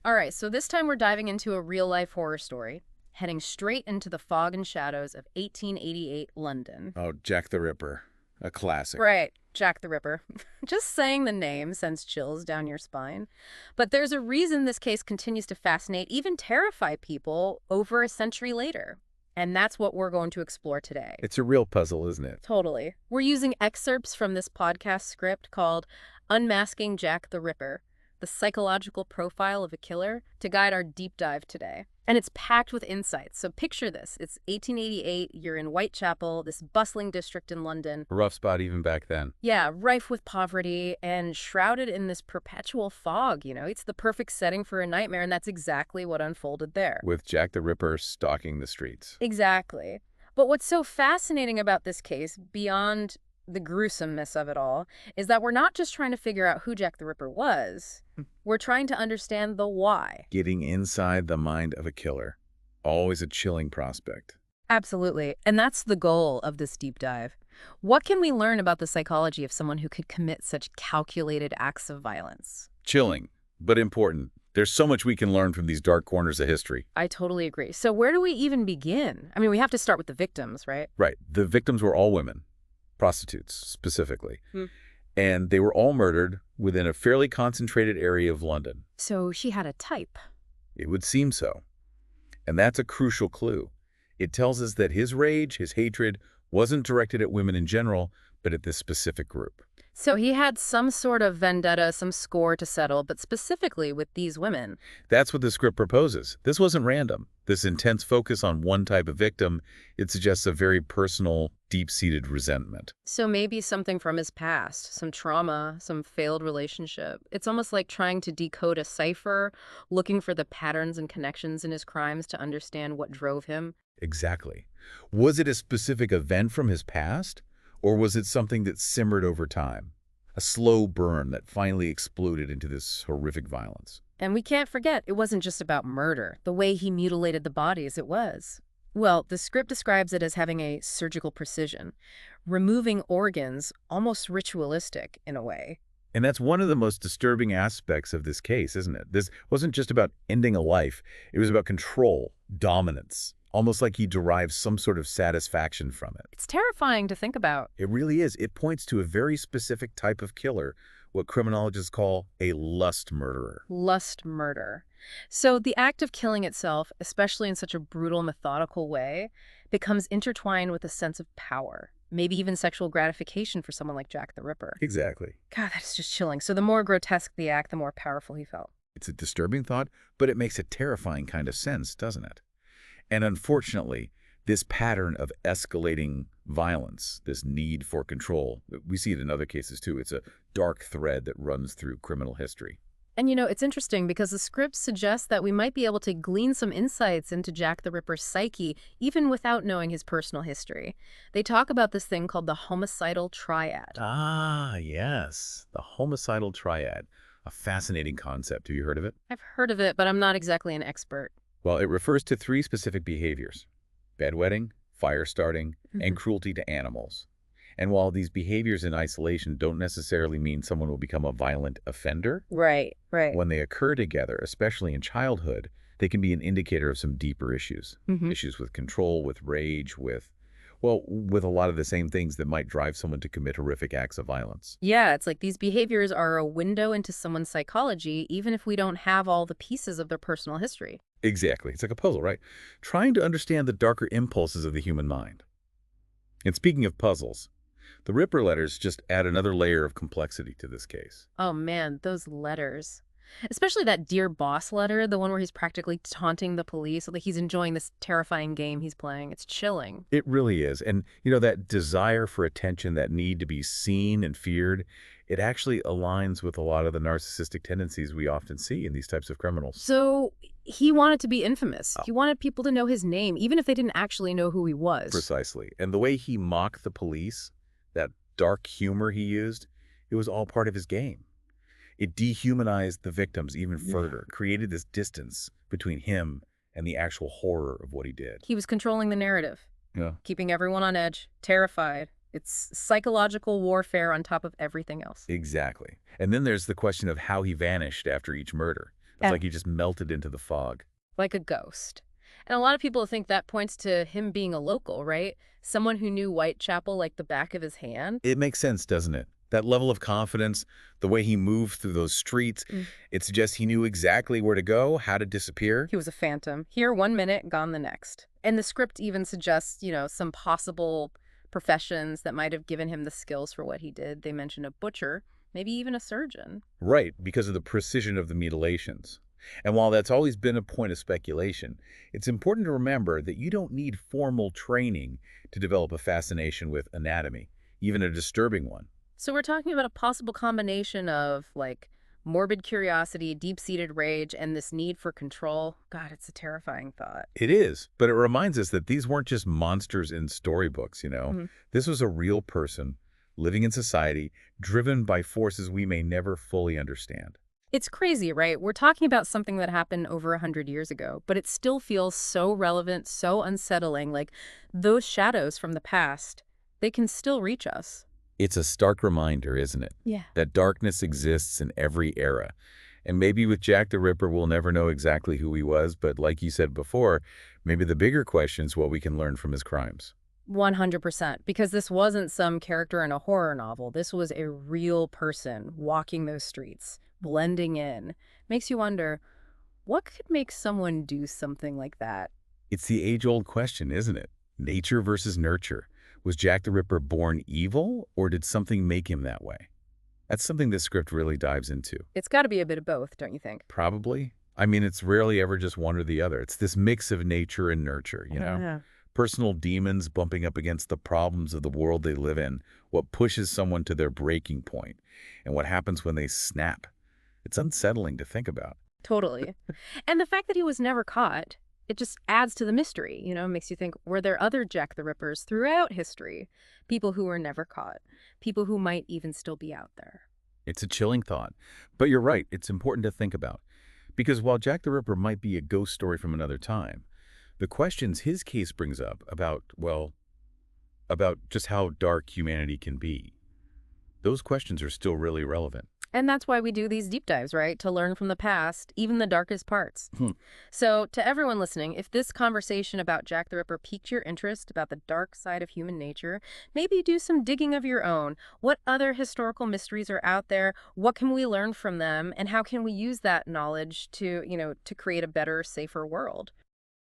All right, so this time we're diving into a real-life horror story, heading straight into the fog and shadows of 1888 London. Oh, Jack the Ripper. A classic. Right, Jack the Ripper. Just saying the name sends chills down your spine. But there's a reason this case continues to fascinate, even terrify people over a century later. And that's what we're going to explore today. It's a real puzzle, isn't it? Totally. We're using excerpts from this podcast script called Unmasking Jack the Ripper, the psychological profile of a killer, to guide our deep dive today. And it's packed with insights. So picture this. It's 1888, you're in Whitechapel, this bustling district in London. A rough spot even back then. Yeah, rife with poverty and shrouded in this perpetual fog, It's the perfect setting for a nightmare, and that's exactly what unfolded there. With Jack the Ripper stalking the streets. Exactly. But what's so fascinating about this case, beyond the gruesomeness of it all, is that we're not just trying to figure out who Jack the Ripper was. We're trying to understand the why. Getting inside the mind of a killer. Always a chilling prospect. Absolutely. And that's the goal of this deep dive. What can we learn about the psychology of someone who could commit such calculated acts of violence? Chilling, but important. There's so much we can learn from these dark corners of history. I totally agree. So where do we even begin? I mean, we have to start with the victims, right? Right. The victims were all women. Prostitutes, specifically. Hmm. And they were all murdered within a fairly concentrated area of London. So she had a type. It would seem so. And that's a crucial clue. It tells us that his rage, his hatred, wasn't directed at women in general, but at this specific group. So he had some sort of vendetta, some score to settle, but specifically with these women. That's what the script proposes. This wasn't random. This intense focus on one type of victim, it suggests a very personal, deep-seated resentment. So maybe something from his past, some trauma, some failed relationship. It's almost like trying to decode a cipher, looking for the patterns and connections in his crimes to understand what drove him. Exactly. Was it a specific event from his past? Or was it something that simmered over time? A slow burn that finally exploded into this horrific violence. And we can't forget, it wasn't just about murder, the way he mutilated the bodies, it was. Well, the script describes it as having a surgical precision, removing organs almost ritualistic in a way. And that's one of the most disturbing aspects of this case, isn't it? This wasn't just about ending a life. It was about control, dominance, almost like he derives some sort of satisfaction from it. It's terrifying to think about. It really is. It points to a very specific type of killer, what criminologists call a lust murderer. Lust murder. So the act of killing itself, especially in such a brutal, methodical way, becomes intertwined with a sense of power, maybe even sexual gratification for someone like Jack the Ripper. Exactly. God, that's just chilling. So the more grotesque the act, the more powerful he felt. It's a disturbing thought, but it makes a terrifying kind of sense, doesn't it? And unfortunately, this pattern of escalating violence, this need for control, we see it in other cases too. It's a dark thread that runs through criminal history. And it's interesting because the script suggests that we might be able to glean some insights into Jack the Ripper's psyche, even without knowing his personal history. They talk about this thing called the homicidal triad. Ah, yes. The homicidal triad. A fascinating concept. Have you heard of it? I've heard of it, but I'm not exactly an expert. Well, it refers to three specific behaviors: bedwetting, fire starting, and cruelty to animals. And while these behaviors in isolation don't necessarily mean someone will become a violent offender, Right. when they occur together, especially in childhood, they can be an indicator of some deeper issues. Issues with control, with rage, with a lot of the same things that might drive someone to commit horrific acts of violence. Yeah, it's like these behaviors are a window into someone's psychology, even if we don't have all the pieces of their personal history. Exactly. It's like a puzzle, right? Trying to understand the darker impulses of the human mind. And speaking of puzzles, the Ripper letters just add another layer of complexity to this case. Oh man, those letters. Especially that Dear Boss letter, the one where he's practically taunting the police, like he's enjoying this terrifying game he's playing. It's chilling. It really is. And, that desire for attention, that need to be seen and feared, it actually aligns with a lot of the narcissistic tendencies we often see in these types of criminals. So he wanted to be infamous. Oh. He wanted people to know his name, even if they didn't actually know who he was. Precisely. And the way he mocked the police, that dark humor he used, it was all part of his game. It dehumanized the victims even further, created this distance between him and the actual horror of what he did. He was controlling the narrative, Yeah. keeping everyone on edge, terrified. It's psychological warfare on top of everything else. Exactly. And then there's the question of how he vanished after each murder. It's like he just melted into the fog. Like a ghost. And a lot of people think that points to him being a local, right? Someone who knew Whitechapel like the back of his hand. It makes sense, doesn't it? That level of confidence, the way he moved through those streets, it suggests he knew exactly where to go, how to disappear. He was a phantom. Here 1 minute, gone the next. And the script even suggests, some possible professions that might have given him the skills for what he did. They mention a butcher, maybe even a surgeon. Right, because of the precision of the mutilations. And while that's always been a point of speculation, it's important to remember that you don't need formal training to develop a fascination with anatomy, even a disturbing one. So we're talking about a possible combination of, like, morbid curiosity, deep-seated rage, and this need for control. God, it's a terrifying thought. It is, but it reminds us that these weren't just monsters in storybooks. This was a real person living in society, driven by forces we may never fully understand. It's crazy, right? We're talking about something that happened over 100 years ago, but it still feels so relevant, so unsettling. Like, those shadows from the past, they can still reach us. It's a stark reminder, isn't it? Yeah. That darkness exists in every era. And maybe with Jack the Ripper, we'll never know exactly who he was, but like you said before, maybe the bigger question is what we can learn from his crimes. 100%, because this wasn't some character in a horror novel. This was a real person walking those streets, blending in. Makes you wonder, what could make someone do something like that? It's the age-old question, isn't it? Nature versus nurture. Was Jack the Ripper born evil, or did something make him that way? That's something this script really dives into. It's got to be a bit of both, don't you think? Probably. I mean, it's rarely ever just one or the other. It's this mix of nature and nurture. Yeah. Personal demons bumping up against the problems of the world they live in, what pushes someone to their breaking point, and what happens when they snap. It's unsettling to think about. Totally. And the fact that he was never caught, it just adds to the mystery, makes you think, were there other Jack the Rippers throughout history? People who were never caught, people who might even still be out there. It's a chilling thought. But you're right, it's important to think about. Because while Jack the Ripper might be a ghost story from another time, the questions his case brings up about just how dark humanity can be, those questions are still really relevant. And that's why we do these deep dives, right? To learn from the past, even the darkest parts. So to everyone listening, if this conversation about Jack the Ripper piqued your interest about the dark side of human nature, maybe do some digging of your own. What other historical mysteries are out there? What can we learn from them? And how can we use that knowledge to create a better, safer world?